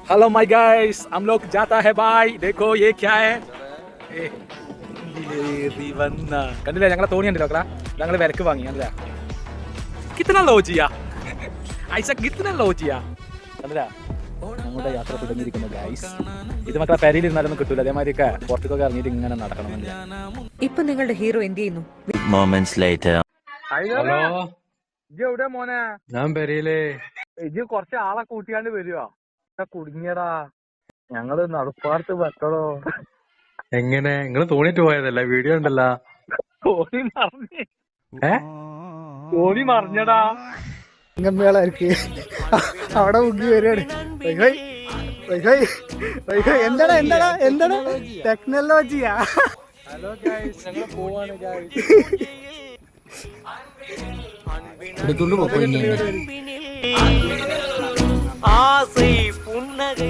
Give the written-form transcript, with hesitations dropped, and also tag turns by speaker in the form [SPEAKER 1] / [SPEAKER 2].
[SPEAKER 1] Hello my guys, हम लोग जाता है भाई. देखो ये क्या है? കണ്ടില്ല ഞങ്ങളെ തോണി ഉണ്ടല്ലോ മക്കളാ, ഞങ്ങൾ വിലക്ക് വാങ്ങി. കണ്ടില്ല കിത്തന ലോജിയാ ഐസ, കിത്തന ലോജിയാ. കണ്ടില്ല ഞങ്ങളുടെ യാത്ര തുടങ്ങിയിരിക്കുന്നു ഗൈസ്. ഇത് മക്കളെ പെരയിൽ ഇരുന്നാലൊന്നും കിട്ടൂല, അതേമാതിരിയൊക്കെ പുറത്തേക്കൊക്കെ ഇറങ്ങിയിട്ട് ഇങ്ങനെ നടക്കണം.
[SPEAKER 2] ഇപ്പൊ നിങ്ങളുടെ ഹീറോ എന്ത് ചെയ്യുന്നു?
[SPEAKER 1] ഹലോ, ഇജ്ജ് എവിടെ മോനെ?
[SPEAKER 3] ഞാൻ പെരയിലേ.
[SPEAKER 1] ഇജ്ജ് കുറച്ച് ആളെ കൂട്ടിയാണ്ട് വരുവാ. കുടുങ്ങിയടാ, ഞങ്ങള് നടുപ്പാടത്ത് പറ്റടോ.
[SPEAKER 3] എങ്ങനെ നിങ്ങള് തോണിട്ട് പോയതല്ല? വീഡിയോ ഉണ്ടല്ലോ.
[SPEAKER 1] തോണി മറിഞ്ഞ് തോണി മറിഞ്ഞടാ.
[SPEAKER 4] ഇങ്ങമ്മേളായിരിക്കും അവിടെ മുങ്ങി വരികയാണ്. എന്താടാ എന്താടാ എന്താടാ ടെക്നോളജിയാ?
[SPEAKER 1] ഹലോ ഗൈസ്, ഞങ്ങൾ പോവാണ് ഗൈസ്.
[SPEAKER 4] എടുത്തോണ്ട് പോ.
[SPEAKER 5] ஆசை புன்னகை